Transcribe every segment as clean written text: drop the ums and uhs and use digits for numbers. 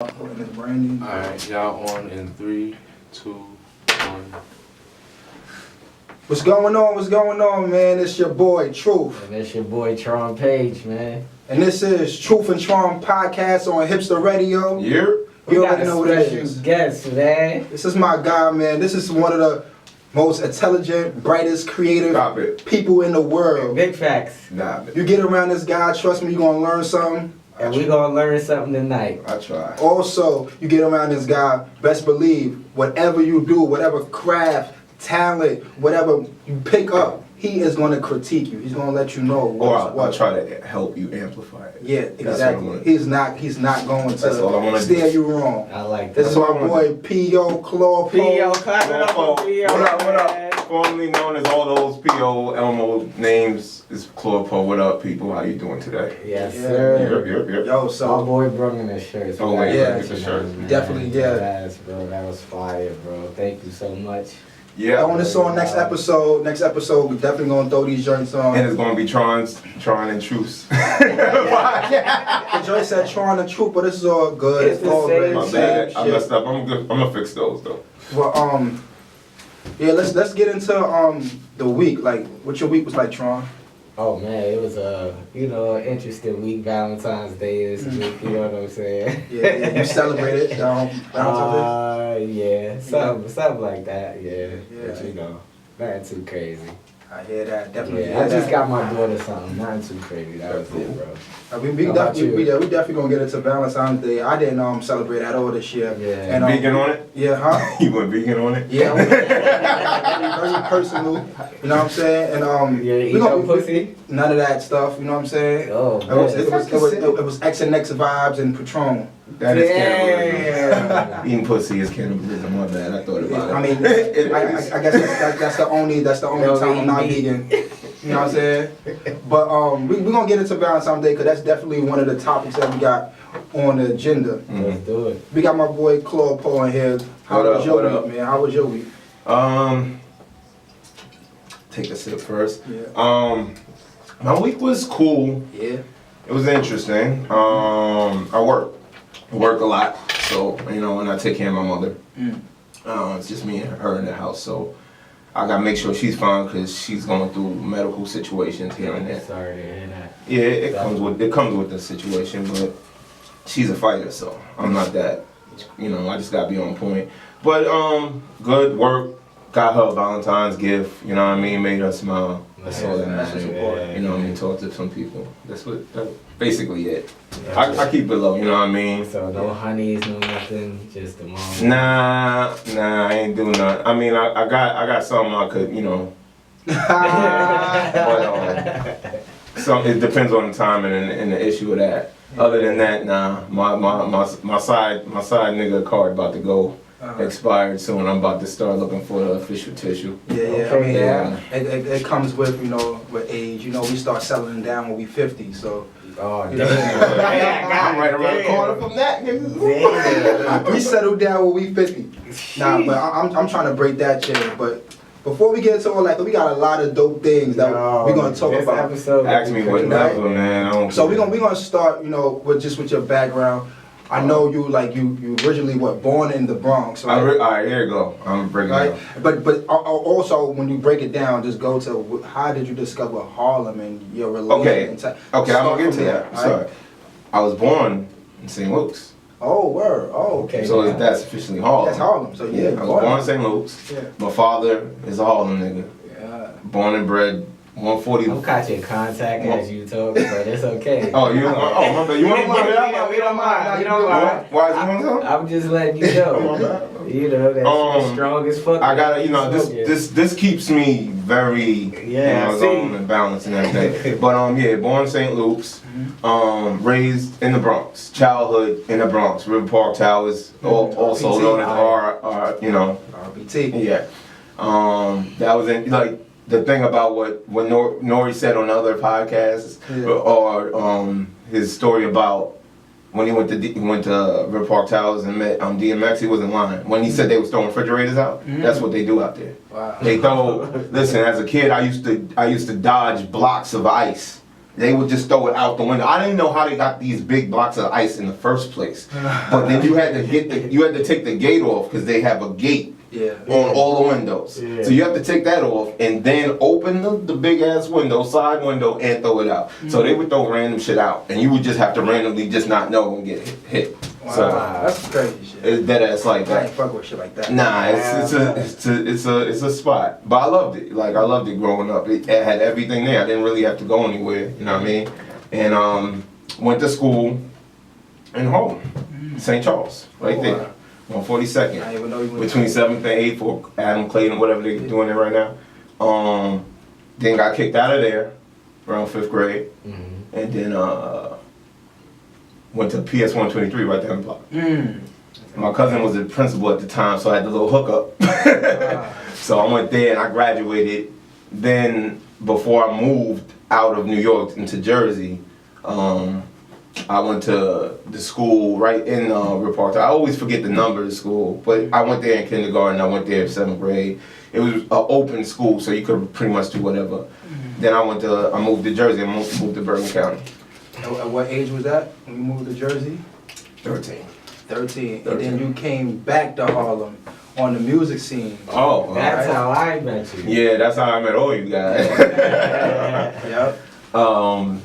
And it's Brandy. Alright, y'all on in 3, 2, 1. What's going on? What's going on, man? It's your boy, Truth. And it's your boy, Tron Page, man. And this is Truth and Tron podcast on Hipster Radio. Yeah. You already know what it is. Guest, man. This is my guy, man. This is one of the most intelligent, brightest, creative people in the world. Big facts. You get around this guy, trust me, you're going to learn something. And we gonna learn something tonight. I try. Also, you get around this guy, best believe, whatever you do, whatever craft, talent, whatever you pick up, he is going to critique you. He's going to let you know what. Or I'll try to help you amplify it. Yeah, exactly. He's not going to steer you wrong. I like that. This is my boy P.O. Klaw Po. P.O. clap it up for P.O. What up? Formerly known as all those P.O. Elmo names is Klaw Po. What up, people? How you doing today? Yes, sir. Yep. Yo, My so boy brought in his shirt. Oh, wait, yeah, get the shirt. Definitely, yeah. Yes, bro. That was fire, bro. Thank you so much. Yeah. on this on next episode, we're definitely gonna throw these joints on. And it's gonna be Tron and Truce. The joint said Tron and Truth, but this is all good. It's the all same great. My shit. bad. I messed up. I'm good. I'm gonna fix those though. Well, yeah, let's get into the week. Like, what your week was like, Tron? Oh man, it was a interesting week. Valentine's Day this week. You know what I'm saying? Yeah, you celebrated Valentine's yeah, something like that. Yeah, Yeah. but nothing too crazy. Day. I hear that. Definitely. Yeah, hear I just that. got my daughter something. Nothing too crazy. That was it, bro. We How about definitely, you? we definitely gonna get into Valentine's Day. I didn't celebrate at all this year. Yeah. And, Vegan on it? Yeah, huh? You went vegan on it? Yeah. Very personal. You know what I'm saying? And You eat we no pussy? none of that stuff. You know what I'm saying? Oh, It was X and X vibes and Patron. That is Yeah. cannibalism. Eating pussy is cannibalism. My bad. I thought about it. I mean, I guess that's the only time I'm not vegan. You know what I'm saying? But we're gonna get into Valentine's Day because that's definitely one of the topics that we got on the agenda. Let's do it. We got my boy Klaw Po in here. How What was up, your what week, man? How was your week? Take a sip first. Yeah. My week was cool. Yeah. It was interesting. I work a lot, so when I take care of my mother, it's just me and her in the house. So I gotta make sure she's fine because she's going through medical situations here and there. Sorry to hear that. Yeah, it comes with the situation, but she's a fighter, so I'm not that. I just gotta be on point. But good work. Got her a Valentine's gift. You know what I mean? Made her smile. That's all that matters. Talk to some people. That's basically it. I keep it low. You know what I mean? So no honeys, no nothing, just the mom. Nah, I ain't doing nothing. I mean, I got something I could, but so it depends on the timing and the issue of that. Other than that, nah. My side nigga card about to go expired soon. I'm about to start looking for the official tissue. Yeah. Okay, I mean, it comes with with age. We start settling down when we 50. So. Oh, You damn. know? I'm right around the corner from that, nigga. We settle down when we 50. Nah, but I'm trying to break that chain. But before we get into all that, we got a lot of dope things that we're gonna talk this about. Episode Ask me what level, man. I don't So we're care. gonna start, with your background. I know you originally born in the Bronx, right? Alright, here you go. I'm breaking it Right, down. but also when you break it down, just go to how did you discover Harlem and your relation? Okay, I'm gonna get to that. Sorry. I was born in St. Luke's. Oh, word. Oh, okay. So that's officially Harlem. That's Harlem. So yeah, I was born in St. Luke's. Yeah. My father is a Harlem nigga. Yeah. Born and bred 140. I'm catching contact as you talk, but it's okay. Oh, you don't want? Oh, my bad. You want to put it out? We don't mind. We don't mind. Why is you want to tell? I'm just letting you know. That's strong as fuck. I gotta, this keeps me very, zone and balance and everything. But born in St. Luke's, raised in the Bronx, childhood in the Bronx, River Park Towers, also known as our, RBT. Yeah. That was the thing about what Nori said on other podcasts, or his story about when he went to River Park Towers and met DMX. He wasn't lying. When he said they was throwing refrigerators out, that's what they do out there. Wow. They throw. Listen, as a kid, I used to dodge blocks of ice they would just throw it out the window. I didn't know how they got these big blocks of ice in the first place. But then you had to take the gate off because they have a gate on all the windows. Yeah. So you have to take that off and then open the big ass window, side window, and throw it out. So they would throw random shit out, and you would just have to randomly just not know and get hit. Wow, So that's crazy shit. it's dead ass like I that. ain't fuck with shit like that. Nah, it's a spot. But I loved it. Like I loved it growing up. It had everything there. I didn't really have to go anywhere. You know what I mean? And went to school in Harlem, St. Charles, right there, on 42nd. I didn't even know you went Between 7th and 8th for Adam Clayton, whatever they're doing it right now. Then got kicked out of there around 5th grade. And then went to PS 123 right down the block. My cousin was the principal at the time, so I had the little hookup. So I went there and I graduated. Then before I moved out of New York into Jersey, I went to the school right in Repark. I always forget the number of the school, but I went there in kindergarten. I went there in 7th grade. It was an open school, so you could pretty much do whatever. Then I moved to Jersey. I moved to Bergen County. At what age was that when you moved to Jersey? 13. 13. And then you came back to Harlem on the music scene. Oh, That's how I met you. yeah, that's how I met all you guys. Yep.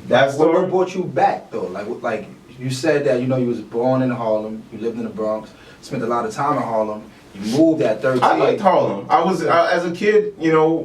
That's What brought you back though? Like you said that you was born in Harlem, you lived in the Bronx, spent a lot of time in Harlem. You moved at 13. I liked Harlem. As a kid,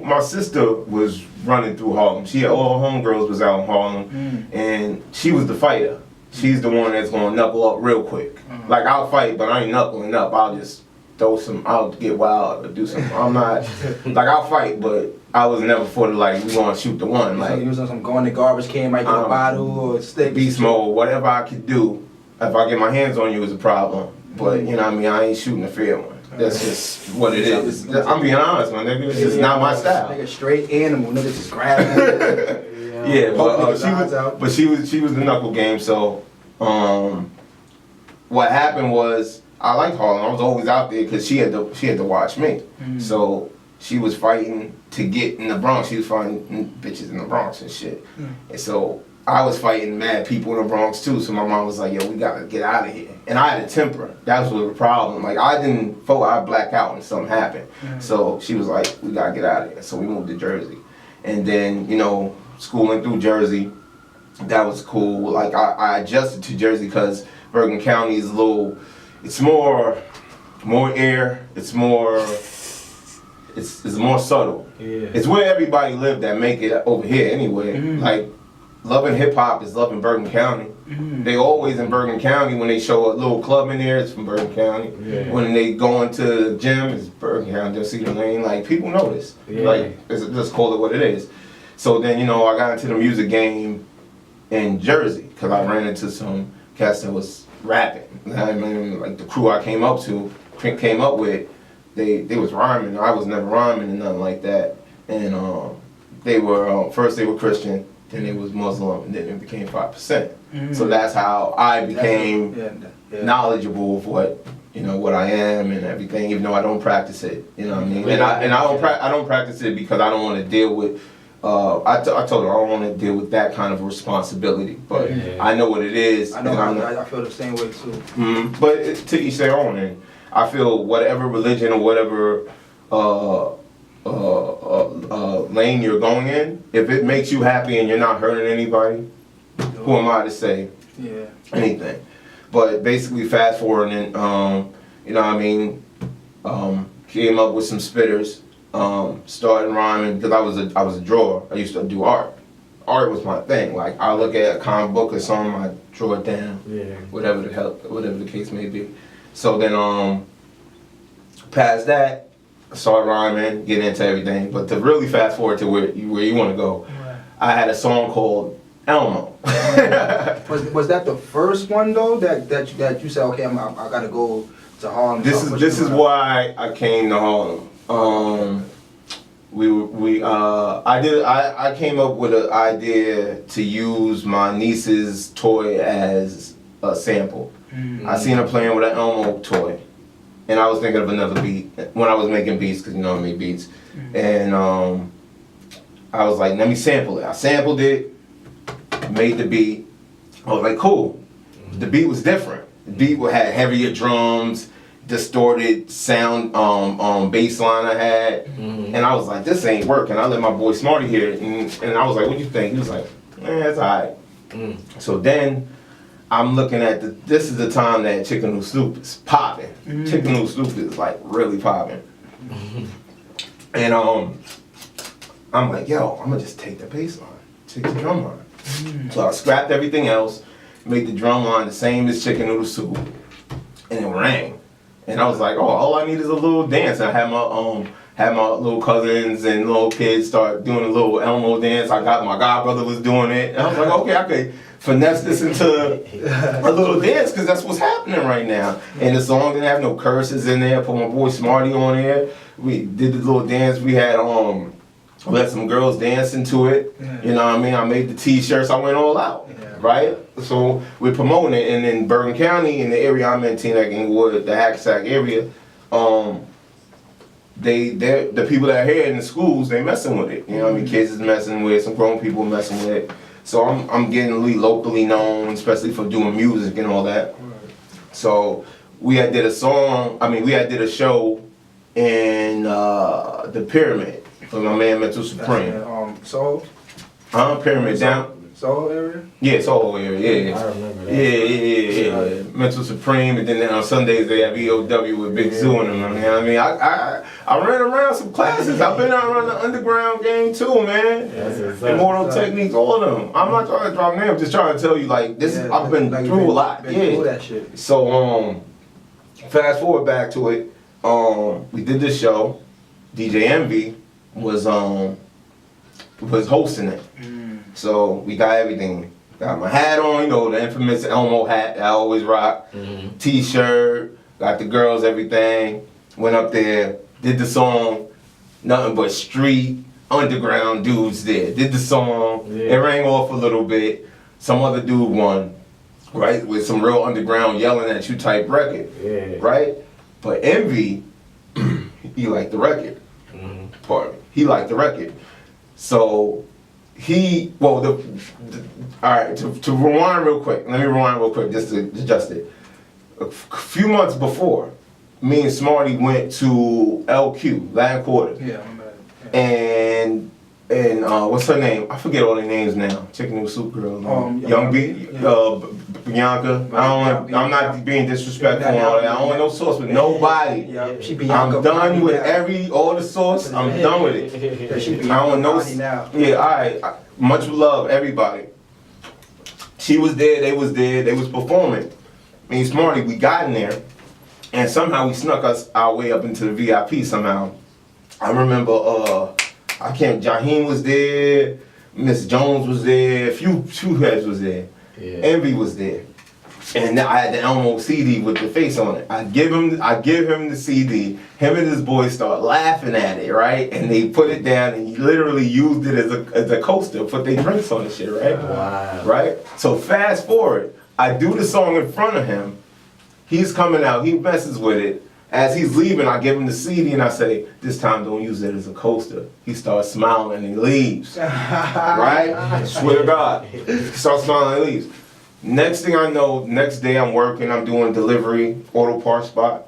my sister was running through Harlem. She had all her homegirls was out in Harlem, and she was the fighter. She's the one that's gonna knuckle up real quick. Like I'll fight, but I ain't knuckling up. I'll just I'll get wild or do something. I'm not like I'll fight, but I was never for the we gonna shoot the one. Like you was on some going to garbage can, might get a bottle or a stick. Beast mode, whatever I could do. If I get my hands on you is a problem. But you know what I mean, I ain't shooting a fair one. That's just what it is. I'm being honest, man. Nigga. It's just not my style. Nigga, straight animal. Nigga just grab him. Yeah, but she was the knuckle game. So, what happened was I liked Harlem. I was always out there because she had to watch me. So she was fighting to get in the Bronx. She was fighting bitches in the Bronx and shit. And so I was fighting mad people in the Bronx too. So my mom was like, "Yo, we gotta get out of here." And I had a temper. That was the problem. Like I black out and something happened. So she was like, "We gotta get out of here." So we moved to Jersey, and then schooling through Jersey, that was cool. Like I adjusted to Jersey because Bergen County is it's more air. It's more subtle. Yeah. It's where everybody lived that make it over here anyway. Like loving hip hop is loving Bergen County. They always in Bergen County when they show a little club in there. It's from Bergen County. Yeah. When they go into the gym, it's Bergen County. They'll see the lane. Like people know this. Yeah. Like just call it what it is. So then I got into the music game in Jersey because I ran into some cats that was rapping. I mean, like the crew I came up with, they was rhyming. I was never rhyming and nothing like that. And they were first they were Christian, then they was Muslim, and then it became 5%. So that's how I became knowledgeable of what I am and everything, even though I don't practice it. You know what I mean? And I don't practice it because I don't want to deal with. I told her I don't want to deal with that kind of responsibility, but I know what it is. I know. I feel the same way too. But to each their own, and I feel whatever religion or whatever lane you're going in, if it makes you happy and you're not hurting anybody, who am I to say anything? But basically, fast forwarding, came up with some spitters. Started rhyming because I was a drawer. I used to do art. Art was my thing. Like I look at a comic book or something, I draw it down. Yeah. Whatever the case may be. So then past that, I started rhyming, getting into everything. But to really fast forward to where you want to go, I had a song called Elmo. Was that the first one though that you said, okay, I gotta go to Harlem? This is why I came to Harlem. I came up with an idea to use my niece's toy as a sample. I seen her playing with an Elmo toy, and I was thinking of another beat when I was making beats, because I make beats, and I was like, let me sample it. I sampled it, made the beat. I was like, cool. The beat was different. The beat had heavier drums, distorted sound, bass line I had, and I was like, this ain't working. I let my boy Smarty hear it, and I was like, what do you think? He was like, it's alright. So then I'm looking at this is the time that Chicken Noodle Soup is popping. Chicken Noodle Soup is like really popping. And I'm like, yo, I'm gonna just take the bass line, take the drum line. So I scrapped everything else, made the drum line the same as Chicken Noodle Soup, and it rang. And I was like, oh, all I need is a little dance. I had my little cousins and little kids start doing a little Elmo dance. I got my godbrother was doing it. And I was like, okay, I could finesse this into a little dance because that's what's happening right now. And the song didn't have no curses in there. Put my boy Smarty on there. We did the little dance. We had let some girls dancing to it. You know what I mean? I made the t-shirts. I went all out. Right? So we're promoting it, and in Bergen County, in the area I'm in, Teaneck, Inglewood, the Hackensack area, the people that are here in the schools, they messing with it. You know what I mean? Kids is messing with it, some grown people messing with it. So I'm getting locally known, especially for doing music and all that. So we had did a show in the Pyramid for my man Mental Supreme. Soul? Pyramid down. Soho area? Yeah, Soho area, yeah. I remember that. Yeah. Mental Supreme, and then on Sundays they have EOW with Big Zoo and them. You know what I mean? I ran around some classes. I've been around the underground game too, man. Immortal Techniques, all of them. I'm not trying to drop names, I'm just trying to tell you, like, this is, I've been through a lot. Through that shit. So, fast forward back to it, we did this show. DJ Envy was hosting it. So we got everything. Got my hat on, you know, the infamous Elmo hat that I always rock. T-shirt, got the girls, everything. Went up there, did the song. Nothing but street, underground dudes there. Did the song. It rang off a little bit. Some other dude won, right? With some real underground yelling at you type record, right? But Envy, he liked the record. Pardon me. He liked the record. So all right, to rewind real quick, let me rewind real quick just to adjust it. A few months before, me and Smarty went to LQ, Latin Quarter. Yeah, I'm bad. And what's her name? I forget all their names now. Chicken Noodle Soup Girl. Young B, Bianca. I'm not being disrespectful and all that. I don't want no sauce with nobody. Yeah, she Bianca. I'm done with all the sauce. I'm done with it. Yeah, she I don't want no. now. Yeah, alright. Much love, everybody. She was there. They was there. They was performing. Me and Smarty, we got in there, and somehow we snuck our way up into the VIP somehow. I remember, Jaheem was there, Miss Jones was there, a few heads was there, Envy was there, and I had the Elmo CD with the face on it. I give him the CD. Him and his boys start laughing at it, right? And they put it down, and he literally used it as a coaster, put their drinks on the shit, right? Wow. Right. So fast forward, I do the song in front of him. He's coming out. He messes with it. As he's leaving, I give him the CD and I say, this time don't use it as a coaster. He starts smiling and he leaves. Right? I swear to God. He starts smiling and he leaves. Next thing I know, next day I'm working, I'm doing delivery, auto parts spot.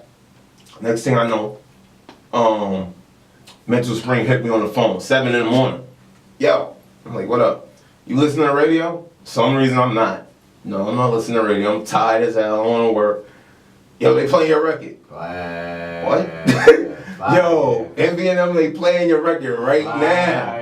Next thing I know, Mental Spring hit me on the phone, 7 in the morning. Yo, I'm like, what up? You listen to the radio? Some reason I'm not. No, I'm not listening to the radio. I'm tired as hell, I don't want to work. Yo, they playing your record. Wow. What? Yo, Envy and them, they playing your record right now.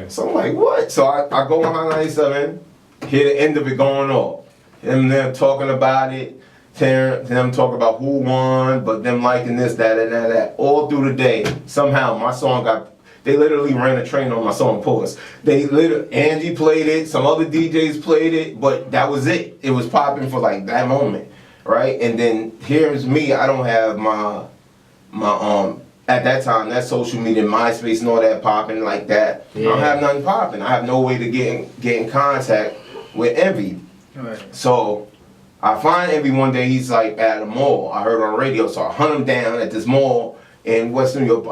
So I'm like, what? So I go on 97, hear the end of it going off. Them talking about it, them talking about who won, but them liking this, that, and that. All through the day, somehow my song they literally ran a train on my song Pause. Angie played it, some other DJs played it, but that was it. It was popping for like that moment. Right, and then here's me. I don't have my at that time that social media, MySpace, and all that popping like that. I don't have nothing popping. I have no way to get in contact with Envy. Right. So I find Envy one day. He's like at a mall. I heard on the radio, so I hunt him down at this mall in West New York,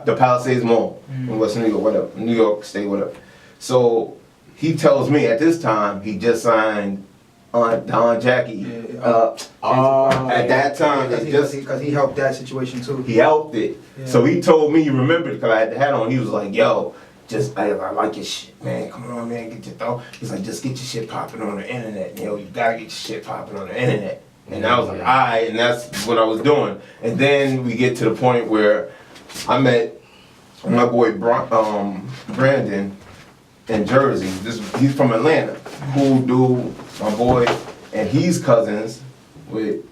the Palisades Mall in West New York, whatever, New York State, whatever. So he tells me at this time he just signed on Don Jackie. At that time, because he helped that situation too. he helped it. Yeah. So he told me, he remembered because I had the hat on. He was like, "Yo, just I like your shit, man. Come on, man, get your thought." He's like, "Just get your shit popping on the internet. You know, you gotta get your shit popping on the internet." And I was like, "Alright," and that's what I was doing. And then we get to the point where I met my boy Brandon in Jersey. He's from Atlanta. Cool dude, my boy, and he's cousins with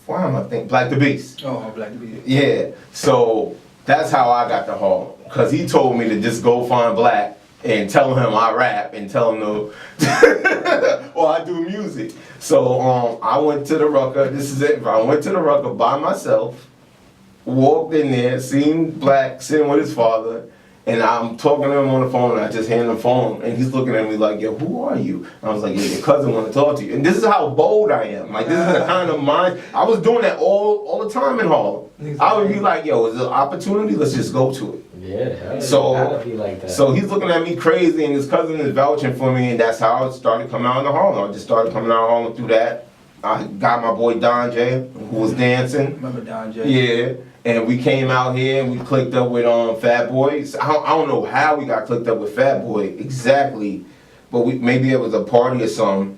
why am I thinking Black the Beast? Oh, Black the Beast. Yeah. So that's how I got the haul. Cause he told me to just go find Black and tell him I rap and tell him no, or I do music. So I went to the Rucker. This is it. I went to the Rucker by myself. Walked in there, seen Black sitting with his father, and I'm talking to him on the phone, and I just hand him the phone, and he's looking at me like, "Yo, who are you?" And I was like, "Yeah, your cousin want to talk to you." And this is how bold I am. Like, this is the kind of mind, I was doing that all the time in Harlem. I would be like, "Yo, is there an opportunity? Let's just go to it." Yeah, So- gotta be like that. So he's looking at me crazy, and his cousin is vouching for me, and that's how I started coming out in the Harlem. I just started coming out of Harlem through that. I got my boy Don J, who was dancing. Remember Don J? Yeah, and we came out here and we clicked up with Fat Boy. I don't know how we got clicked up with Fat Boy exactly, but maybe it was a party or something.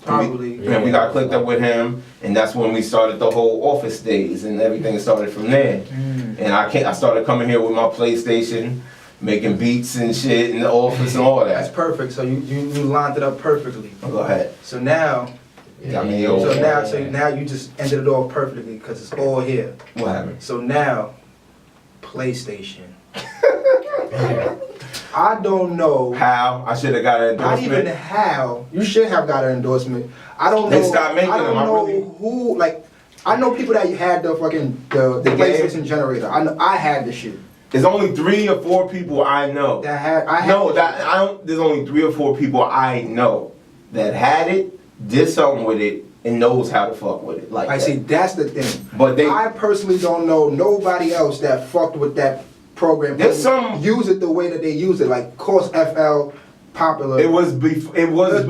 Probably. And we got clicked up with him, and that's when we started the whole office days, and everything started from there. And I started coming here with my PlayStation, making beats and shit in the office and all That's that. perfect. So you lined it up perfectly. Go ahead. So now, Got me old. so now you just ended it off perfectly because it's all here. What happened? So now, PlayStation. I don't know. How? I should have got an Not endorsement. even how. You should have got an endorsement. I don't know. They stopped making I don't them. I know really- who. Like, I know people that had the fucking the The game? PlayStation generator. I had the shit. There's only 3 or 4 people I know. That had. I had. No, the that I don't. There's only 3 or 4 people I know that had it, did something with it, and knows how to fuck with it. Like I that. see. That's the thing. But they. I personally don't know nobody else that fucked with that program. There's and some- use it the way that they use it, like Course FL, popular. It was before. It was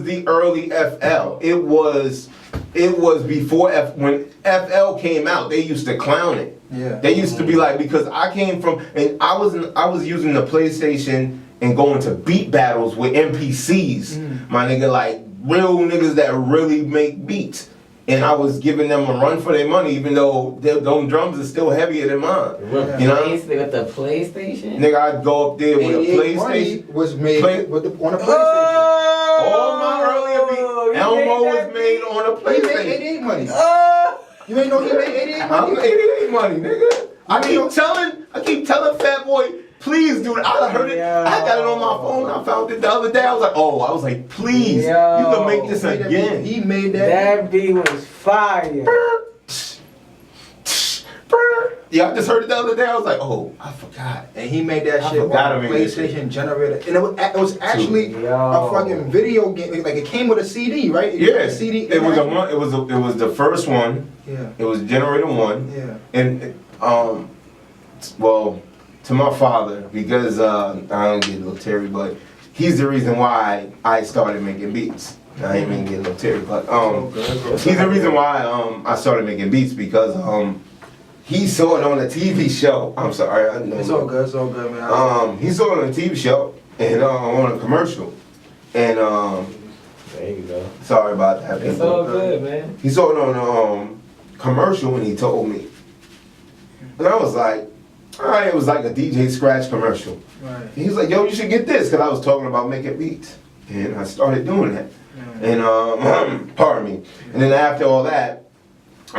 the early FL. It was before when FL came out. They used to clown it. Yeah. They used to be like, because I came from, and I was using the PlayStation and going to beat battles with NPCs, my nigga, like real niggas that really make beats. And I was giving them a run for their money, even though them drums are still heavier than mine. You know? With the PlayStation? Nigga, I'd go up there with a 88 Money PlayStation. was made on a PlayStation. All my earlier beats, Elmo was made on a He made PlayStation. 88 Money. You ain't know he made 88 I'm Money? 88 money, nigga. I keep telling Fat Boy, please, dude. I heard it. I got it on my phone. I found it the other day. I was like, please, you can make this again. He made that. That beat was fire. Yeah, I just heard it the other day. I was like, oh, I forgot. And he made that I shit forgot on to a make that shit. PlayStation generator. And it was actually Yo. a fucking video game. Like, it came with a CD, right? Yeah, A CD. it was the first one. Yeah. It was Generator 1. Yeah. And well, to my father, because I don't get a little Terry, but he's the reason why I started making beats. I ain't even get a little Terry, but he's the reason why I started making beats, because he saw it on a TV show. I'm sorry, I know. It's all good, man. He saw it on a TV show and on a commercial, and There you go. sorry about that. It's people. all good, man. He saw it on a commercial and he told me, and I was like, alright, it was like a DJ Scratch commercial. Right. And he's like, yo, you should get this, because I was talking about making beats, and I started doing that. And pardon me. And then after all that, I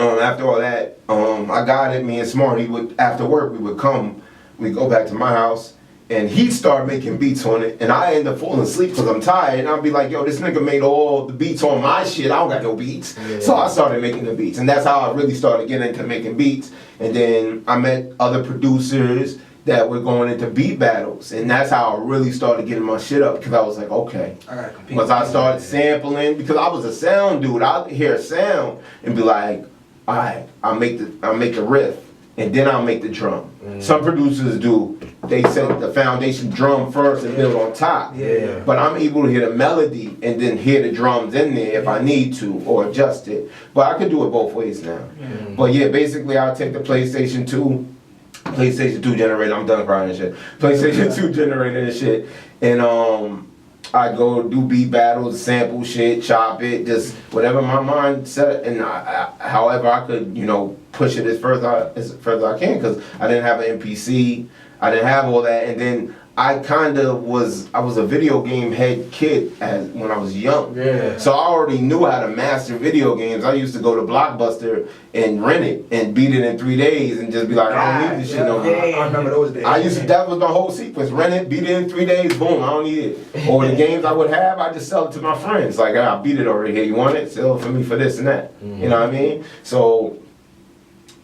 got it. Me and Smart, after work we'd go back to my house, and he'd start making beats on it, and I end up falling asleep because I'm tired, and I'd be like, yo, this nigga made all the beats on my shit. I don't got no beats. Yeah. So I started making the beats, and that's how I really started getting into making beats. And then I met other producers that were going into beat battles, and that's how I really started getting my shit up, because I was like, okay. I gotta compete. Because I started sampling, because I was a sound dude. I'd hear a sound and be like, alright, I'll make the riff. and then I'll make the drum. Some producers do. They set the foundation drum first and build on top. Yeah. But I'm able to hear the melody and then hear the drums in there if I need to or adjust it. But I can do it both ways now. But yeah, basically I'll take the PlayStation 2 generator. I'm done crying and shit. PlayStation 2 generator and shit. And I go do beat battles, sample shit, chop it, just whatever my mind set, and however I could, push it as further as I can, because I didn't have an MPC, I didn't have all that, and then I was a video game head kid when I was young. Yeah. So I already knew how to master video games. I used to go to Blockbuster and rent it and beat it in 3 days and just be like, I don't need this shit no more. I remember those days. That was my whole sequence. Rent it, beat it in 3 days, boom, I don't need it. Or the games I would have, I just sell it to my friends. Like, I beat it already here, you want it? Sell it for me for this and that. You know what I mean? So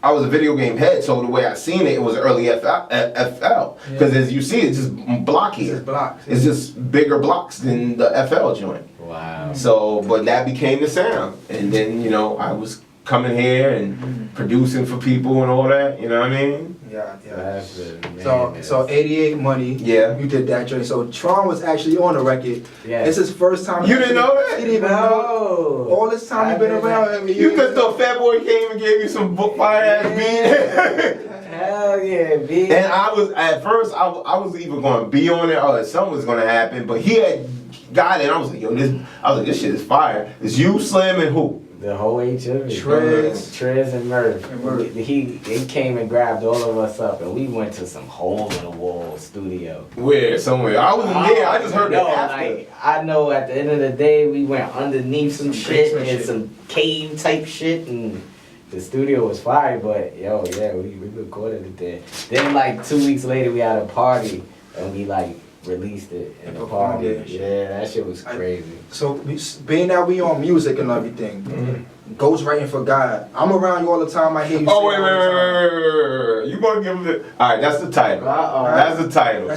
I was a video game head, so the way I seen it was early FL. Because as you see, it's just blocky. It's just blocks. It's just bigger blocks than the FL joint. Wow. So, but that became the sound. And then, I was coming here and producing for people and all that, you know what I mean? Yeah. That's it, man. So 88 Money. Yeah. You did that joint. So Tron was actually on the record. Yeah. It's his first time. You didn't know that? He didn't even know. All this time you've been around. I mean, You just thought Fat Boy came and gave you some fire ass beat. Hell yeah, B. And I was, at first, I was either going to be on it or something was going to happen, but he had got it, and I was like, this shit is fire. It's you, Slim, and who? The whole HM. Trez and Murph. And Murph. He came and grabbed all of us up, and we went to some hole in the wall studio. Where? Somewhere. I wasn't there. I just heard it after. Like, I know at the end of the day, we went underneath some shit basement and shit. some cave type shit, and the studio was fire, but we recorded it there. Then like 2 weeks later, we had a party, and we like released it in the party. Yeah, that shit was crazy. So being that we on music and everything, ghostwriting for God. I'm around you all the time. I hear you. Oh, say it all the time. wait. You gonna give him the... Alright, that's the title. That's the title.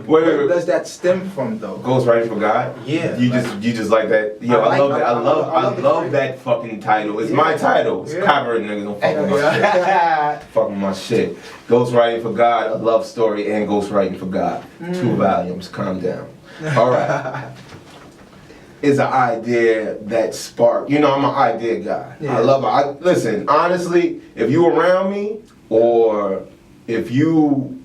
Where does that stem from though? Ghostwriting for God? Yeah. You just like that. Yo, I love that fucking title. It's my title. It's copyright, nigga. Don't fuck with my shit. Fuck with my shit. Ghostwriting for God, a love story, and Ghostwriting for God. 2 volumes. Calm down. Alright. Is an idea that sparked. I'm an idea guy. Yeah. I love it. Listen, honestly, if you around me, or if you've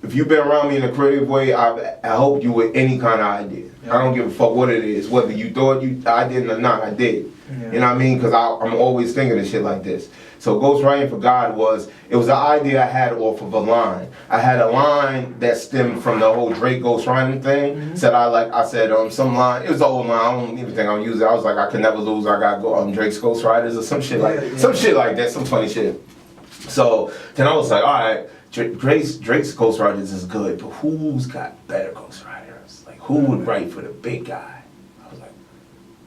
been around me in a creative way, I helped you with any kind of idea. Yeah. I don't give a fuck what it is, whether you thought I didn't or not. I did. Yeah. You know what I mean? Because I'm always thinking of shit like this. So Ghostwriting for God was an idea I had off of a line. I had a line that stemmed from the whole Drake ghostwriting thing. I said some line. It was the old line. I don't even think I'll use it. I was like, I could never lose. I got Drake's ghostwriters or some shit some shit like that. Some funny shit. So then I was like, all right, Drake's ghostwriters is good, but who's got better ghostwriters? Like, who would write for the big guy? I was like,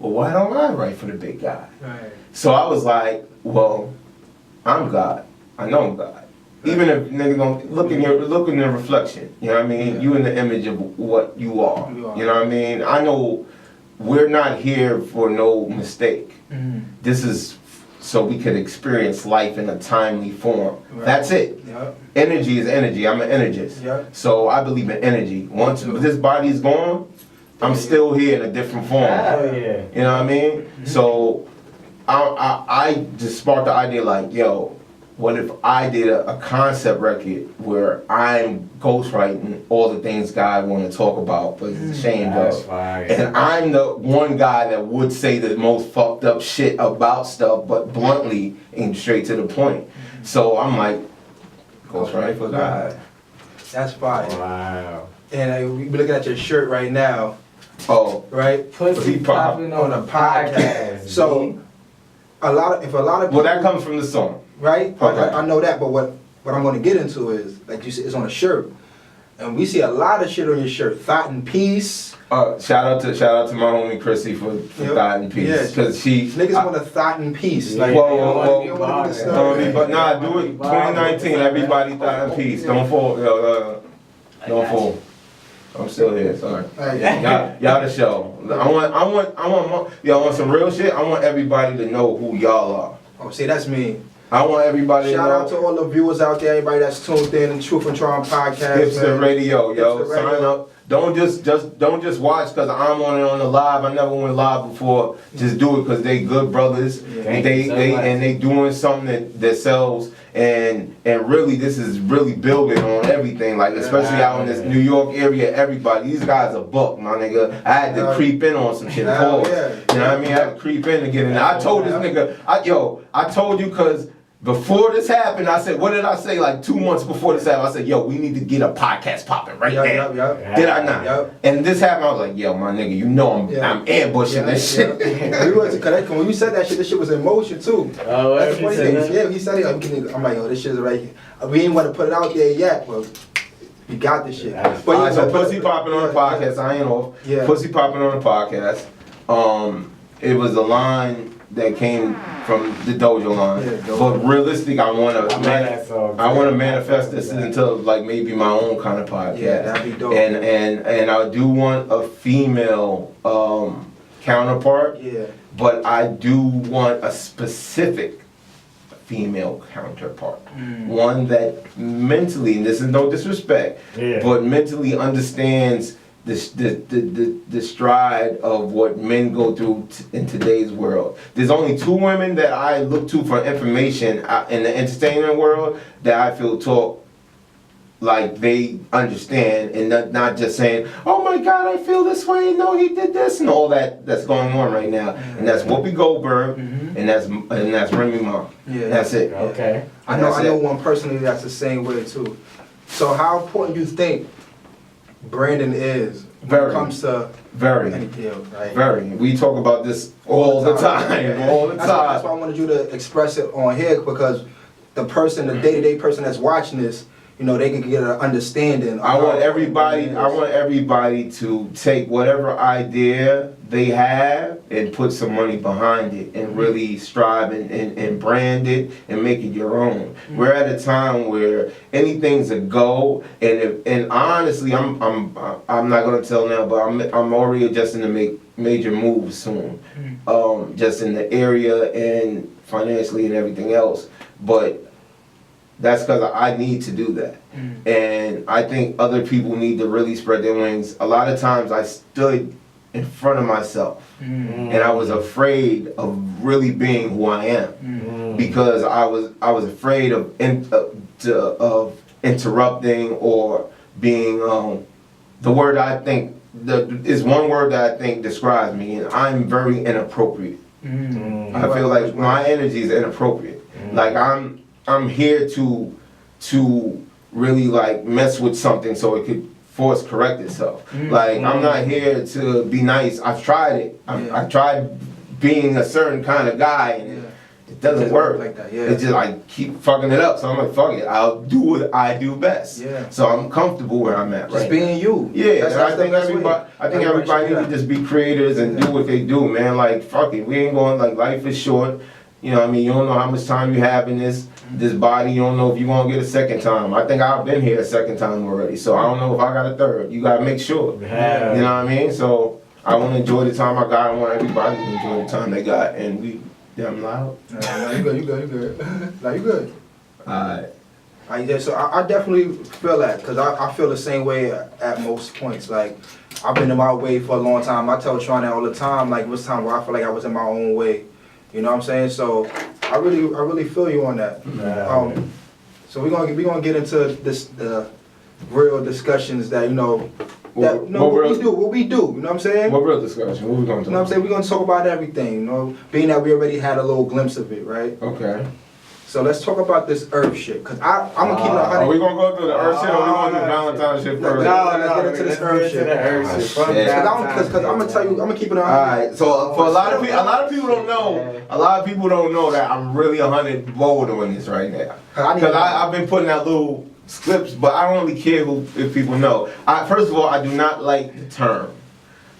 well, why don't I write for the big guy? Right. So I was like, well, I'm God. I know I'm God. Even if niggas don't look in your reflection, you know what I mean? Yeah. You in the image of what you are. You know what I mean? I know we're not here for no mistake. This is so we could experience life in a timely form. Right. That's it. Yep. Energy is energy. I'm an energist. Yep. So I believe in energy. Once this body is gone, I'm still here in a different form. Hell yeah. You know what I mean? So I just sparked the idea like, yo, what if I did a concept record where I'm ghostwriting all the things God want to talk about but he's ashamed of. Fire. And I'm the one guy that would say the most fucked up shit about stuff but bluntly and straight to the point. So I'm like, ghostwriting for God. That's fire. Wow. And we looking at your shirt right now, Oh, right? Pussy popping on a podcast. So B. if a lot of people, well, that comes from the song. right? Okay. I know that, but what I'm going to get into is, like you said, it's on a shirt, and we see a lot of shit on your shirt. Thought and peace. Shout out to my homie Chrissy for Thought and Peace, Yeah. because Niggas want to thought and peace. Like, Whoa. you don't want to get this But nah, do it. 2019. Everybody Thought and Peace. Don't fall. Don't fall. I'm still here. Sorry. Y'all the show. I want some real shit. I want everybody to know who y'all are. Oh, see, that's me. I want everybody Shout out to all the viewers out there, everybody that's tuned in, Truth and Tron podcast. Hipster Radio, yo. Hipster Radio. Sign up. Don't just watch because I'm on the live. I never went live before. Just do it because they good brothers. Thank They you so they much. and they doing something that sells. And really, this is really building on everything. Like especially out in this New York area, everybody. These guys are booked, my nigga. I had to creep in on some shit. Pause. Yeah. You know what I mean? I had to creep in to get in there. I told this nigga, I told you because before this happened, I said, what did I say like 2 months before this happened? I said, yo, we need to get a podcast popping right now. Did I not? Yep. And this happened, I was like, yo, my nigga, you know I'm ambushing this shit. When you said that shit, this shit was in motion too. Oh, That's the what funny you thing. said? Yeah, he said it. I'm like, yo, this shit's right here. We ain't want to put it out there yet, but we got this shit. But Alright, so Pussy Popping on the podcast, I ain't off. Yeah. Pussy Popping on the podcast. It was a line that came from the Dojo line. Yeah, Dojo. But realistic, I want that song. to manifest this into like maybe my own kind of podcast. Yeah, that'd be dope. And I do want a female counterpart. Yeah. But I do want a specific female counterpart. One that mentally, and this is no disrespect, but mentally understands the stride of what men go through in today's world. There's only 2 women that I look to for information in the entertainment world that I feel talk like they understand and not just saying, oh my God, I feel this way, no, he did this, and all that's going on right now. And that's Whoopi Goldberg, and that's Remy Ma. Yeah. That's it. Okay. I know one personally that's the same way too. So how important do you think Brandon is when Very. it comes to Very. right? Very. We talk about this all the time. All the That's why I time. wanted you to express it on here because the day-to-day person that's watching this, you know, they can get an understanding. I want everybody to take whatever idea they have and put some money behind it and really strive and brand it and make it your own. We're at a time where anything's a go, and honestly, I'm not gonna tell now, but I'm already adjusting to make major moves soon, just in the area and financially and everything else, but. That's because I need to do that. And I think other people need to really spread their wings. A lot of times I stood in front of myself and I was afraid of really being who I am because I was afraid of interrupting or being the word I think is one word that I think describes me, and I'm very inappropriate. I feel like my energy is inappropriate. Like I'm here to really like mess with something so it could force correct itself. Like I'm not here to be nice. I've tried it. I've tried being a certain kind of guy and it doesn't work. Like that, yeah. It's just I keep fucking it up. So I'm like, fuck it. I'll do what I do best. Yeah. So I'm comfortable where I'm at. Just being you. Yeah, That's I the think best way. everybody need to just be creators and do what they do, man. Like fuck it. We ain't going like life is short. You know what I mean? You don't know how much time you have in this body. You don't know if you're going to get a second time. I think I've been here a second time already. So I don't know if I got a third. You got to make sure. Yeah. You know what I mean? So I want to enjoy the time I got. I want everybody to enjoy the time they got. And we damn loud. No, you good. No, you good. Alright. So I definitely feel that because I feel the same way at most points. Like I've been in my way for a long time. I tell Tron that all the time. Like what's time where I feel like I was in my own way. You know what I'm saying? So I really feel you on that. So we're gonna get into the real discussions that what we do. You know what I'm saying? What real discussion? What we going to talk about? You know what I'm saying? We're gonna talk about everything. You know, being that we already had a little glimpse of it, right? Okay. So let's talk about this Earth shit, cause I'm gonna keep it 100. Are we gonna go through the Earth shit or we gonna do Valentine's shit first? Let's get into this Earth shit. Cause I'm gonna tell you, I'm gonna keep it 100. Alright, so for a lot of people don't know that I'm really 100 bold on this right now. Cause I've been putting out little slips, but I don't really care if people know. First of all, I do not like the term.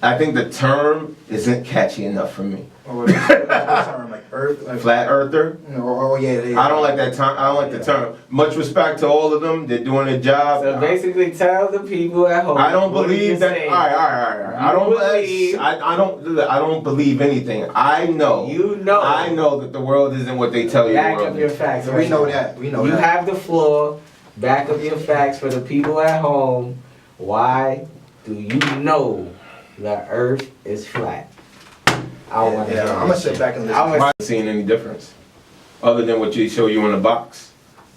I think the term isn't catchy enough for me. Or what term, like Earth, like, Flat earther. Oh yeah. I don't like that term. I don't like the term. Much respect to all of them. They're doing their job. So basically, tell the people at home. I don't what believe you're that. saying. All right. I don't believe. I don't believe anything. I know. You know. I know that the world isn't what they tell you. Back the world up your is. facts. We know that. We know You that. have the floor. Back up your facts for the people at home. Why do you know the Earth is flat? I want to. I'm gonna sit back and listen. I'm not seeing any difference, other than what they show you in the box.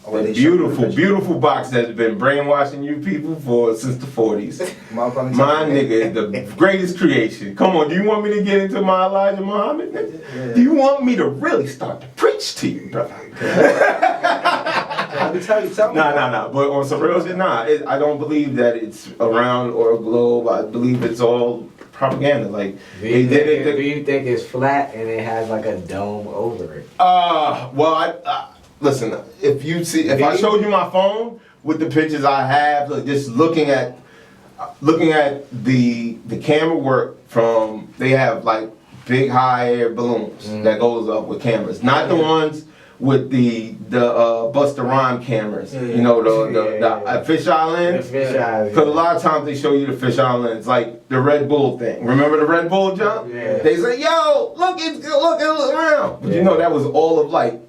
Oh, A they show you the beautiful, picture. beautiful box that's been brainwashing you people since the 40s. Motherfucking My nigga is the greatest creation. Come on, do you want me to get into my Elijah Muhammad, nigga? Yeah. Do you want me to really start to preach to you, brother? Let me tell me. Nah. But on some real shit, I don't believe that it's around or a globe. I believe it's all propaganda. Like Do they you, did think, it. do you think it's flat and it has like a dome over it? Well, I listen. If I showed you my phone with the pictures I have, look, just looking at the camera work from, they have like big high air balloons that goes up with cameras, not the ones with the Busta Rhyme cameras. Yeah. You know the fisheye lens. The fisheye, Because a lot of times they show you the fisheye lens, like the Red Bull thing. Remember the Red Bull jump? Yeah. They say, "Yo, look around." But you know that was all of like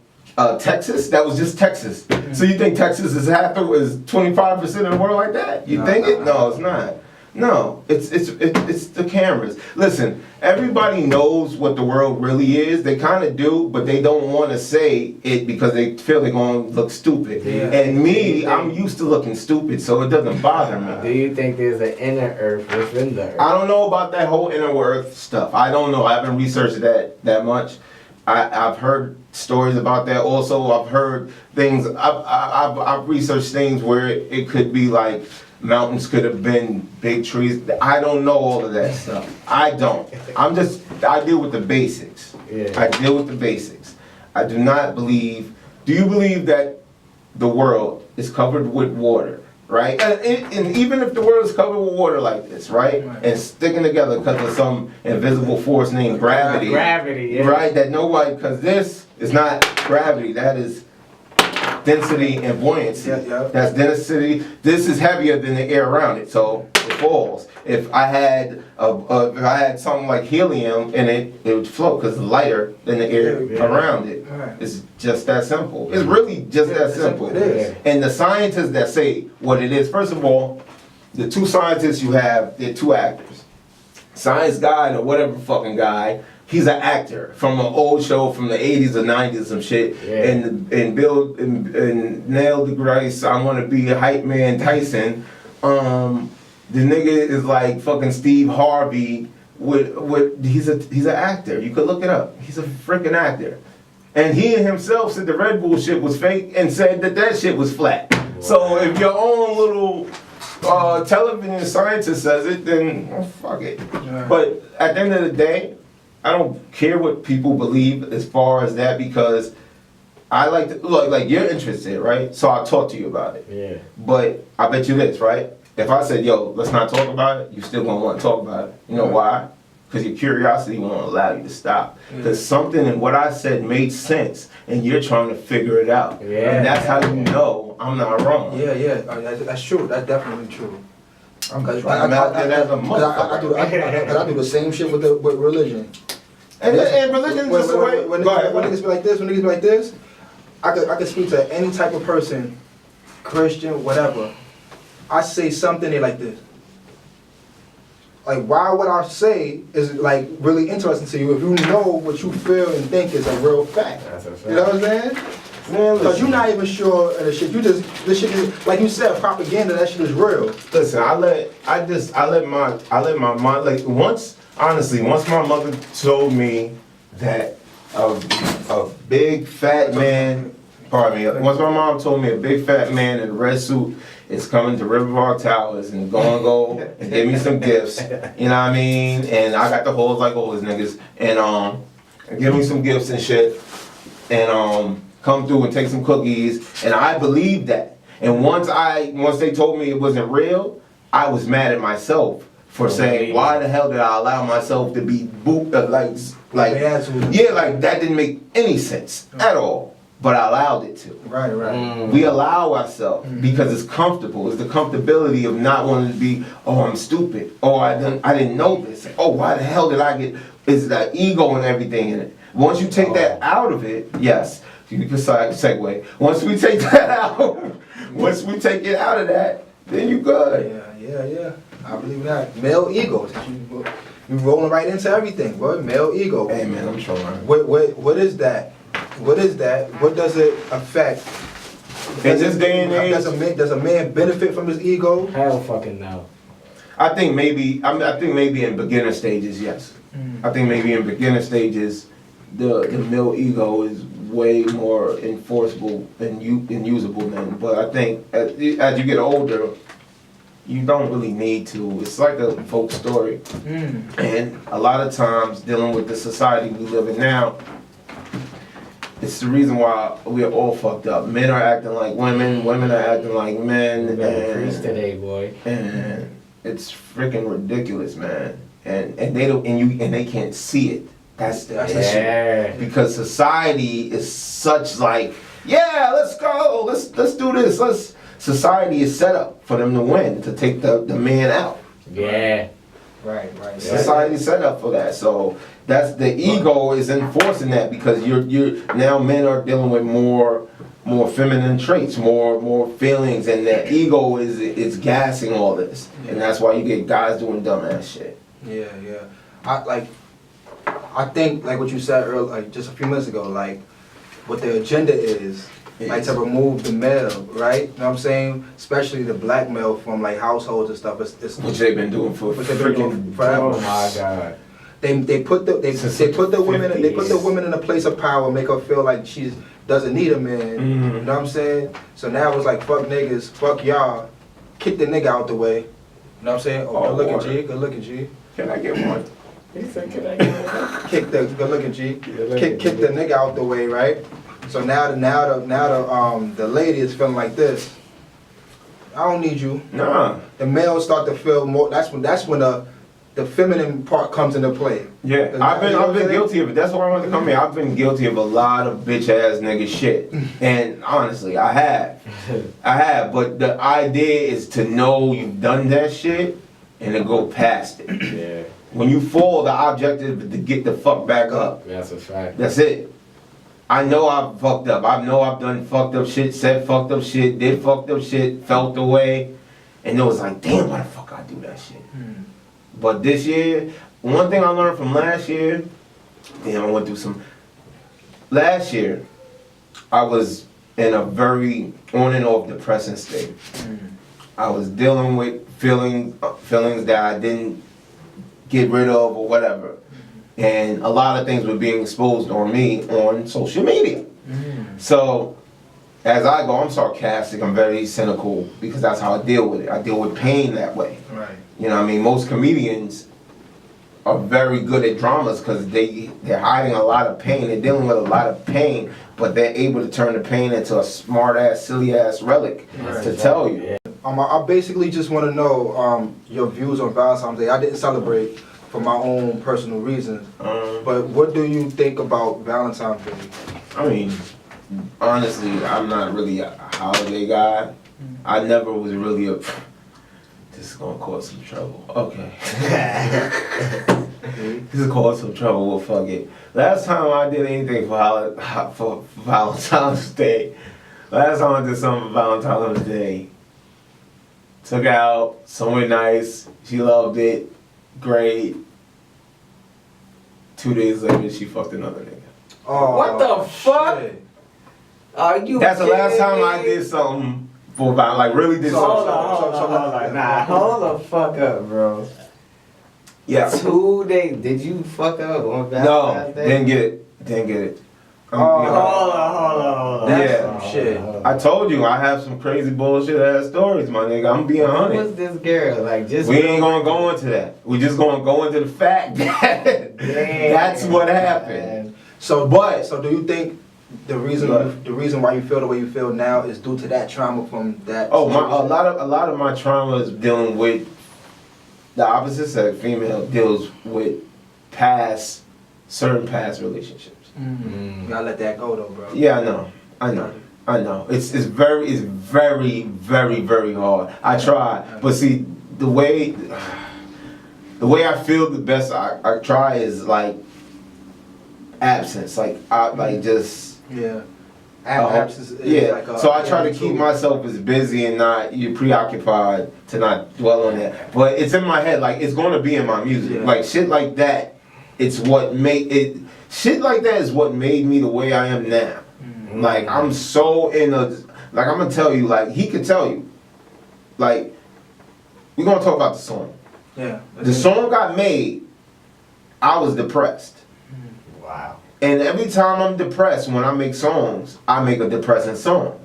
Texas. That was just Texas. So you think Texas is 25% of the world like that? You think it? No, it's not. No, it's the cameras. Listen, everybody knows what the world really is. They kind of do, but they don't want to say it because they feel they're going to look stupid. Yeah. And me, I'm used to looking stupid, so it doesn't bother me. Do you think there's an inner Earth within the Earth? I don't know about that whole inner earth stuff. I don't know. I haven't researched that much. I've heard stories about that. Also, I've heard things. I've researched things where it could be like mountains could have been big trees. I don't know all of that stuff. I don't. I deal with the basics. Yeah. I deal with the basics. I do not believe. Do you believe that the world is covered with water? Right? And even if the world is covered with water like this, right? And sticking together because of some invisible force named gravity. Gravity, yeah. Right? That nobody, because this is not gravity, that is density and buoyancy. Yeah. That's density. This is heavier than the air around it, so it falls. If I had something like helium in it, it would float because it's lighter than the air around it. Right. It's just that simple. It's really just that simple. It is. And the scientists that say what it is, first of all, the two scientists you have, they're two actors. Science guy or whatever fucking guy, he's an actor from an old show from the 80s or 90s, some shit. Yeah. And Neil deGrasse, I want to be a hype man Tyson. The nigga is like fucking Steve Harvey. He's an actor. You could look it up. He's a freaking actor. And he himself said the Red Bull shit was fake and said that shit was flat. Wow. So if your own little television scientist says it, then fuck it. Yeah. But at the end of the day, I don't care what people believe as far as that, because I like to look like you're interested, right? So I'll talk to you about it. Yeah. But I bet you this, right? If I said, "Yo, let's not talk about it," you still gonna want to talk about it. You know why? Because your curiosity won't allow you to stop. Because something in what I said made sense, and you're trying to figure it out. Yeah. And that's how you know I'm not wrong. Yeah. That's true. That's definitely true. I'm out there as a motherfucker. I do the same shit with religion. And religion is just a way. When niggas be like this, I could speak to any type of person, Christian, whatever. I say something, they like this. Like, why would I say is like really interesting to you if you know what you feel and think is a real fact? That's a fact. You know what I'm saying? Because you're not even sure of the shit. This shit is, like you said, propaganda. That shit is real. Listen, I let my mind, like, once my mother told me that a big fat man, pardon me, once my mom told me a big fat man in a red suit is coming to River Park Towers and gonna go and give me some gifts, you know what I mean? And I got the hoes like all these niggas, and give me some gifts and shit, and come through and take some cookies, and I believed that. And once they told me it wasn't real, I was mad at myself for saying, why the hell did I allow myself to be yeah, like that didn't make any sense at all. But I allowed it to. Right. We allow ourselves because it's comfortable. It's the comfortability of not wanting to be, oh, I'm stupid. Oh, I didn't know this. Oh, why the hell did I get? It's that ego and everything in it. Once you take that out of it, yes, you can segue. Once we take that out, once we take it out of that, then you good. Yeah. I believe that. Male ego. You rolling right into everything, bro. Male ego. Hey man, I'm trying. What is that? What is that? What does it affect? In this day and age, does a man benefit from his ego? Hell fucking no. I think maybe in beginner stages, yes. I think maybe in beginner stages, the male ego is way more enforceable and usable then. But I think as you get older, you don't really need to. It's like a folk story. And a lot of times dealing with the society we live in now, it's the reason why we are all fucked up. Men are acting like women, women are acting like men. Preach today, boy. And it's freaking ridiculous, man. And they don't and they can't see it. That's the shit. Because society is such like, yeah, let's go, let's do this. Society is set up for them to win, to take the man out. Yeah. Right. Society is set up for that. So that's the ego is enforcing that because you're now men are dealing with more feminine traits, more feelings, and the ego is gassing all this, and that's why you get guys doing dumbass shit. Yeah. I think like what you said earlier, like just a few minutes ago, like what the agenda is. Like to remove the male, right? You know what I'm saying? Especially the black male from like households and stuff. It's which they've been doing for forever. Oh my God. They put the women in a place of power, make her feel like she doesn't need a man. You know what I'm saying? So now it's like fuck niggas, fuck y'all, kick the nigga out the way. You know what I'm saying? Oh, good looking G. Can I get one? He said, can I get one? Good looking G. Kick the nigga out the way, right? So now the lady is feeling like this. I don't need you. Nah. The males start to feel more. That's when the feminine part comes into play. Yeah, I've been guilty of it. That's why I wanted to come here. I've been guilty of a lot of bitch ass nigga shit, and honestly, I have. But the idea is to know you've done that shit and to go past it. Yeah. When you fall, the objective is to get the fuck back up. That's a fact. That's it. I know I've fucked up. I know I've done fucked up shit, said fucked up shit, did fucked up shit, felt the way. And it was like, damn, why the fuck I do that shit? But this year, one thing I learned from last year, damn, I went through some. Last year, I was in a very on and off depressing state. I was dealing with feelings that I didn't get rid of or whatever. And a lot of things were being exposed on me on social media. So, as I go, I'm sarcastic, I'm very cynical because that's how I deal with it. I deal with pain that way. Right. You know what I mean? Most comedians are very good at dramas because they're hiding a lot of pain. They're dealing with a lot of pain, but they're able to turn the pain into a smart-ass, silly-ass relic to tell you. I basically just want to know your views on Valentine's Day. I didn't celebrate for my own personal reasons, but what do you think about Valentine's Day? I mean, honestly, I'm not really a holiday guy. I never was really a... This is gonna cause some trouble. Okay. This is cause some trouble. Well, fuck it. Last time I did anything for Valentine's Day, last time I did something for Valentine's Day, took her out somewhere nice. She loved it. Great. 2 days later, she fucked another nigga. Oh, what the fuck? Shit. Are you That's the last kidding time me? I did something for like really did something. Hold the fuck up, bro. Yeah. 2 days. Did you fuck up on Valentine's No, Day? didn't get it. Hold on. That's Yeah. some shit. I told you I have some crazy bullshit ass stories, my nigga. I'm being Who honest. was this girl? Like, just... We ain't gonna go into that. We just gonna go into the fact that that's what happened. So do you think the reason why you feel the way you feel now is due to that trauma from that? Oh, a lot of my trauma is dealing with the opposite sex, female, deals with certain past relationships. You gotta let that go though, bro. Yeah, I know. It's very, very, very hard. I try, but see, the way I feel the best, I try is like absence, like just. Yeah. Absence, so I try to keep myself as busy and not preoccupied to not dwell on that. But it's in my head, like it's gonna be in my music. Yeah. Like shit like that, it's what made it. Shit like that is what made me the way I am now. Like I'm so in a. Like I'm gonna tell you, like he could tell you. Like we're gonna talk about the song. Yeah. The song got made. I was depressed. Wow. And every time I'm depressed, when I make songs, I make a depressing song.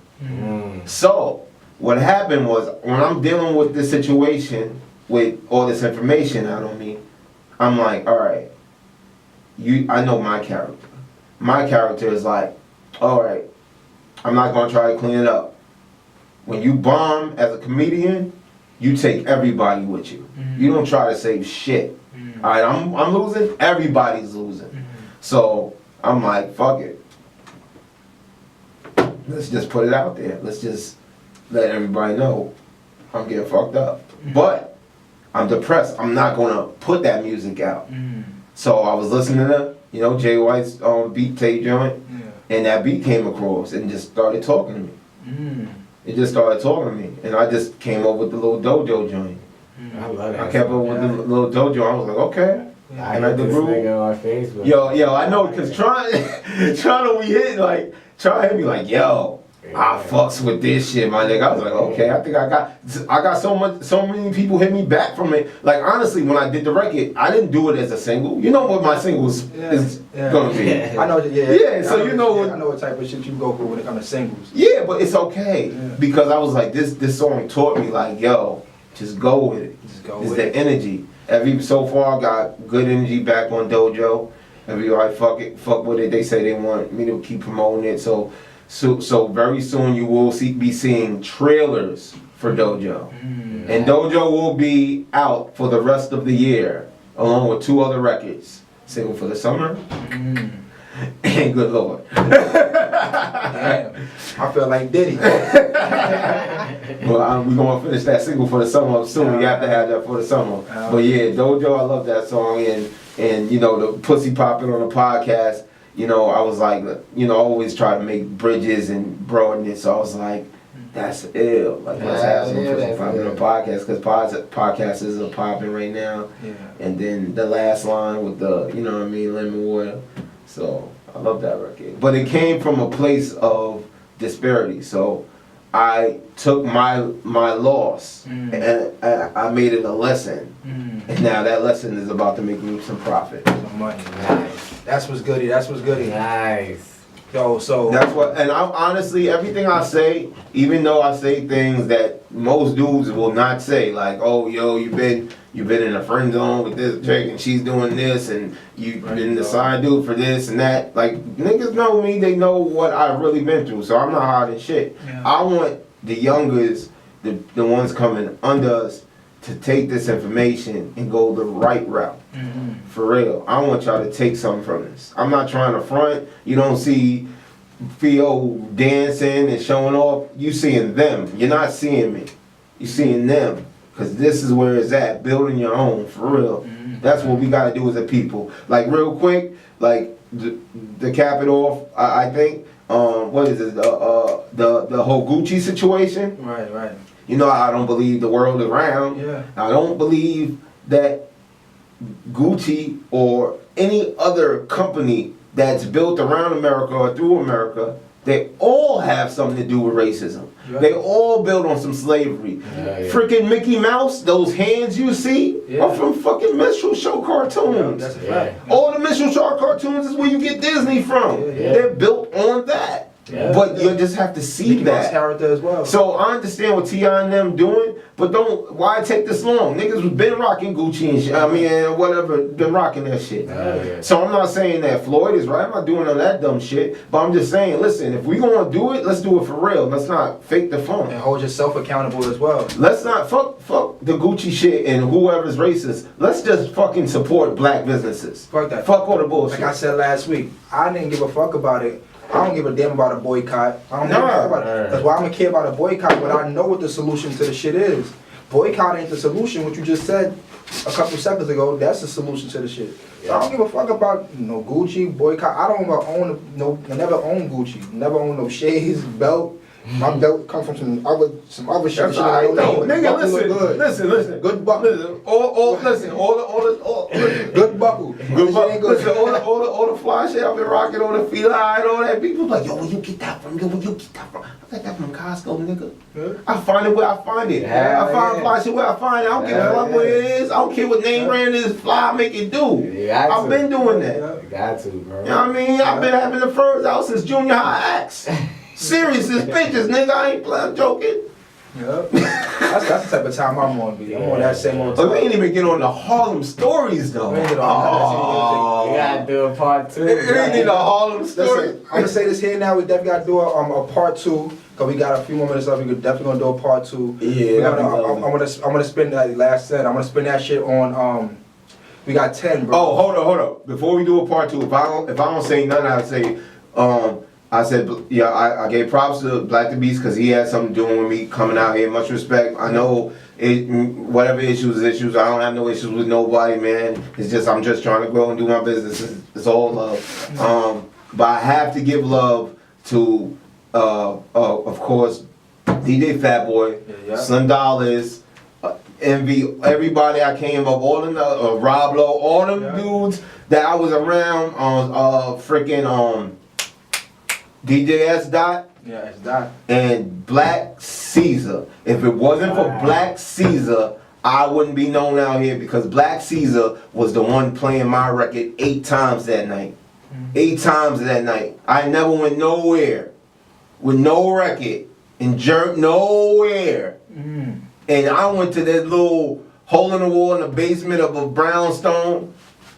So, what happened was, when I'm dealing with this situation, with all this information out on me, I'm like, alright, I know my character. My character is like, alright, I'm not going to try to clean it up. When you bomb as a comedian, you take everybody with you. You don't try to save shit. Alright, I'm losing, everybody's losing. So, I'm like, fuck it. Let's just put it out there. Let's just let everybody know I'm getting fucked up. But I'm depressed. I'm not gonna put that music out. So I was listening to, Jay White's beat tape joint, and that beat came across and just started talking to me. It just started talking to me, and I just came up with the little dojo joint. I love that. I kept up with the little dojo. I was like, okay. I And hit the this groove. nigga on Facebook. Yo, I know, cause trying to we hit like trying to hit me like, yo, I fucks with this shit, my nigga. I was like, okay, I think I got so many people hit me back from it. Like honestly, when I did the record, I didn't do it as a single. You know what my singles is gonna be. I know. So I you know what. I know what type of shit you go for when it comes to singles. Yeah, but it's okay because I was like, this song taught me like, yo, just go with it. Just go It's with the it. energy. So far, I got good energy back on Dojo. Everybody fuck with it. They say they want me to keep promoting it. So very soon you will be seeing trailers for Dojo. And Dojo will be out for the rest of the year, along with 2 other records. Single for the summer, and good lord. Damn. I feel like Diddy. Well, we're going to finish that single for the summer soon. We have to have that for the summer. But yeah, Dojo, I love that song. And the Pussy Poppin' on the podcast, I was like, I always try to make bridges and broaden it. So I was like, that's ill. Like, let's have some Pussy Poppin' on the podcast. Because podcasts are popping right now. Yeah. And then the last line with the, lemon water. So I love that record. But it came from a place of disparity. So I took my loss and I made it a lesson. And now that lesson is about to make me some profit. Some money. Nice. That's what's goody. Nice. Yo, so That's what, and I honestly, everything I say, even though I say things that most dudes will not say, like, oh, yo, you've been in a friend zone with this chick and she's doing this and you've been the side dude for this and that. Like, niggas know me, they know what I've really been through, so I'm not hiding shit. Yeah. I want the youngers, the ones coming under us, to take this information and go the right route. For real. I want y'all to take something from this. I'm not trying to front. You don't see Theo dancing and showing off. You seeing them. You're not seeing me. You seeing them. Because this is where it's at. Building your own. For real. That's what we got to do as a people. Like, real quick, like, to cap it off, I think, what is it? The whole Gucci situation. Right. I don't believe the world is round. Yeah. I don't believe that Gucci or any other company that's built around America or through America, they all have something to do with racism. Right. They all built on some slavery. Freaking Mickey Mouse, those hands you see are from fucking minstrel show cartoons. That's a fact. All the minstrel show cartoons is where you get Disney from. Yeah. They're built on that. Yeah. But you just have to see Mickey Mouse that. character as well. So I understand what T.I. and them doing, but why take this long? Niggas was been rocking Gucci and shit. I mean, whatever, been rocking that shit. Yeah. So I'm not saying that Floyd is right. I'm not doing none of that dumb shit. But I'm just saying, listen, if we gonna do it, let's do it for real. Let's not fake the funk. And hold yourself accountable as well. Let's not fuck the Gucci shit and whoever's racist. Let's just fucking support black businesses. Fuck that. Fuck all the bullshit. Like I said last week, I didn't give a fuck about it. I don't give a damn about a boycott. I don't give a fuck about it. That's why I'm gonna care about a boycott when I know what the solution to the shit is. Boycott ain't the solution. What you just said a couple seconds ago, that's the solution to the shit. So I don't give a fuck about no Gucci, boycott. I don't even own I never own Gucci. Never own no shades, belt. My belt come from some other shit. That's all right, though. Nigga, Buckle look good. listen. Good buckle. Listen, listen, Good buckle. Good This shit buckle. ain't good. Listen, all the fly shit I've been rocking, all the feet high and all that. People like, yo, where you get that from? Yo, where you get that from? I got that from Costco, nigga. Yeah. I find it where I find it. Yeah, I find yeah. fly shit where I find it. I don't give a fuck what it is. I don't care what name brand it is. Fly, make it do. You got I've to. been doing that. You got to, bro. You know what I mean? I've been having the furs out since junior high acts. Serious as bitches, nigga. I ain't playing, joking. Yeah. That's the type of time I'm on, B. I'm on that same old But time. we ain't even get on the Harlem stories though. We ain't get on We gotta do a part 2. We ain't need a Harlem story. Listen, I'm gonna say this here now. We definitely gotta do a part 2 because we got a few more minutes left. We could definitely gonna do a part 2. Yeah, I'm gonna spend that last cent. I'm gonna spend that shit on We got 10, bro. Oh, hold up. Before we do a part 2, if I don't say nothing, I'd say I said, yeah, I gave props to Black the Beast because he had something doing with me coming out here. Much respect. I know whatever issues. I don't have no issues with nobody, man. It's just I'm just trying to grow and do my business. It's all love. But I have to give love to, of course, DJ Fat Boy, Yeah. Slim Dollars, Envy, everybody I came up, all them, Rob Lowe, all them dudes that I was around on freaking DJ S. Dot. Yeah, it's that. And Black Caesar. If it wasn't for Black Caesar, I wouldn't be known out here because Black Caesar was the one playing my record 8 times that night. 8 times that night. I never went nowhere with no record and jerked nowhere. And I went to that little hole in the wall in the basement of a brownstone.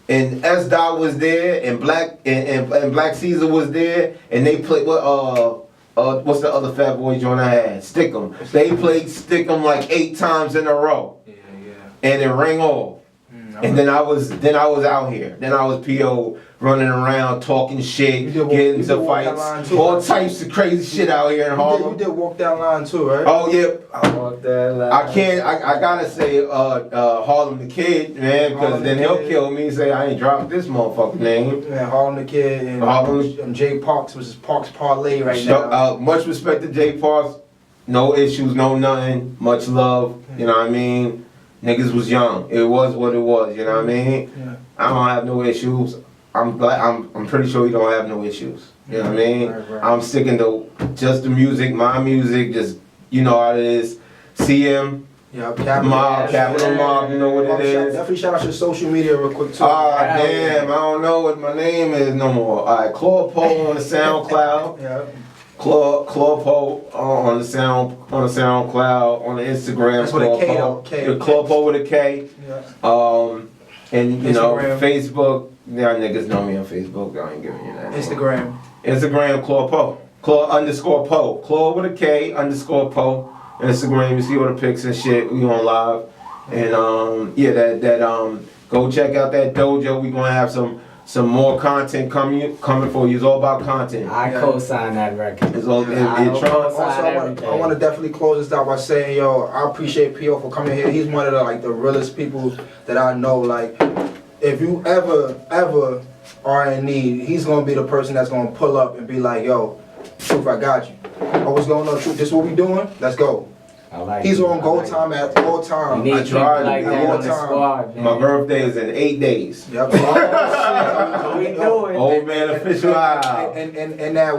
And S. Dot was there, and Black Caesar was there, and they played what's the other Fat Boy joint I had? Stick 'em. They played Stick 'em like 8 times in a row, and it rang off. And then I was out here. Then I was PO running around talking shit, getting into fights, all types of crazy shit out here in Harlem. You did walk that line too, right? Oh yeah. I want that line. I gotta say Harlem the Kid, man, because Harlem then the he'll Kid. kill me and say I ain't dropped this motherfucking name. Yeah, Harlem the Kid and Harlem. Jay Parks, which is Parks Parlay right now. Much respect to Jay Parks. No issues, no nothing. Much love. You know what I mean? Niggas was young. It was what it was. You know what I mean? Yeah. I don't have no issues. I'm pretty sure you don't have no issues. You know what I mean? Right. I'm sticking to just the music, my music. Just you know how it is. CM. Yeah, Capital Mob, you know what it is. Definitely shout out your social media real quick too. Damn, I don't know what my name is no more. Alright, Klaw Po on the SoundCloud. Yeah. Klaw Po on the SoundCloud, on the Instagram. That's with a K Klaw Po. though, K. Yeah, Klaw Po with a K. Yeah. And you know, Instagram. Facebook. Yeah, niggas know me on Facebook. I ain't giving you that. Instagram. Klaw Po. Klaw_Po. Klaw with a K _Po. Instagram, you see all the pics and shit. We on live. And yeah, go check out that dojo. We gonna have some more content coming for you. It's all about content. I co-sign that record. It's all Also, I want to definitely close this out by saying, yo, I appreciate P.O. for coming here. He's one of the realest people that I know. Like, if you ever are in need, he's gonna be the person that's gonna pull up and be like, yo, Truth, I got you. Oh, what's going on, Truth? This what we doing? Let's go. I like He's it. on I go like time it. at all times. We need I people tried like to that do on it. the squad, man. My birthday is in 8 days. Yep. What we doing? Old man official out. And that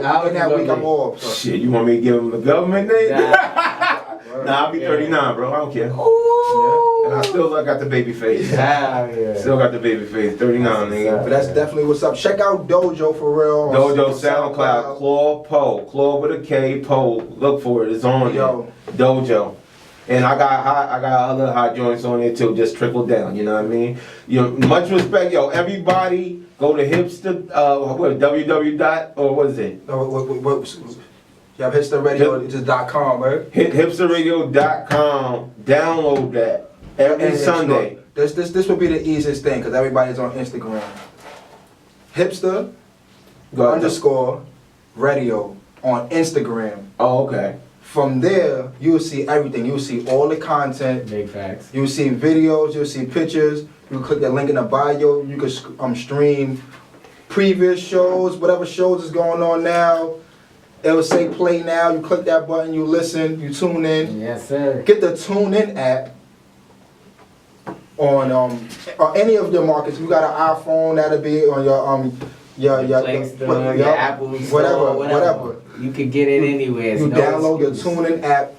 week I'm off. So. Shit, you want me to give him the government name? Nah. Nah, I'll be 39, bro. I don't care. Ooh. And I still got the baby face. Yeah. Still got the baby face. 39, That's nigga. what's But that's definitely what's up. Check out Dojo for real. on Dojo, SoundCloud, Klaw Po, Klaw with a K, Po. Look for it. It's on Yo. there. Dojo. And I got other hot joints on there too. Just trickle down. You know what I mean? Much respect, yo. Everybody, go to hipster. www. Or what is it? You have Hipster Radio, it's just .com, right? Hipsterradio.com. Download that every And Sunday. This would be the easiest thing because everybody's on Instagram. Hipster Go ahead. _ radio on Instagram. Oh, okay. From there, you'll see everything. You'll see all the content. Big facts. You'll see videos. You'll see pictures. You click the link in the bio. You can stream previous shows, whatever shows is going on now. It will say play now. You click that button. You listen. You tune in. Yes, sir. Get the TuneIn app on any of your markets. You got an iPhone, that'll be on your Play Store, your Apple Store, whatever. You can get it anywhere. You download the TuneIn app,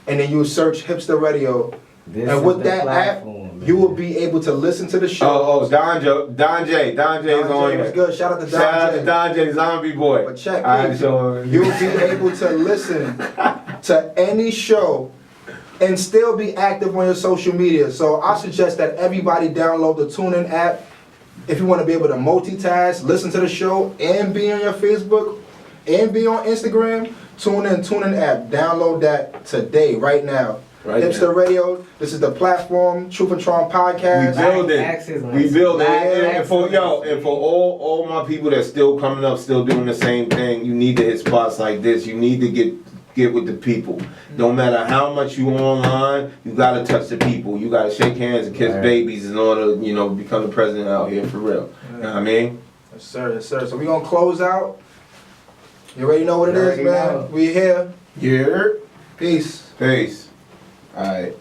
and then you search Hipster Radio, and with that app, you will be able to listen to the show. Oh, Don J is on What's here. good? Shout out to Don Shout out J. to Don J, Zombie Boy. But check Alright, this. so You'll be able to listen to any show and still be active on your social media. So I suggest that everybody download the TuneIn app if you want to be able to multitask, listen to the show, and be on your Facebook, and be on Instagram. TuneIn app. Download that today, right now. Right Hipster now. Radio. This is the platform. Truth and Tron podcast. We build it. And for all my people that's still coming up, still doing the same thing, you need to hit spots like this. You need to get with the people. No matter how much you online, you gotta touch the people. You gotta shake hands and kiss babies in order, become the president out here for real. You know what I mean? Yes, sir. Yes, sir. So we're going to close out. You already know what it You is, already man. know. We here. Yeah. Peace. Peace. Alright.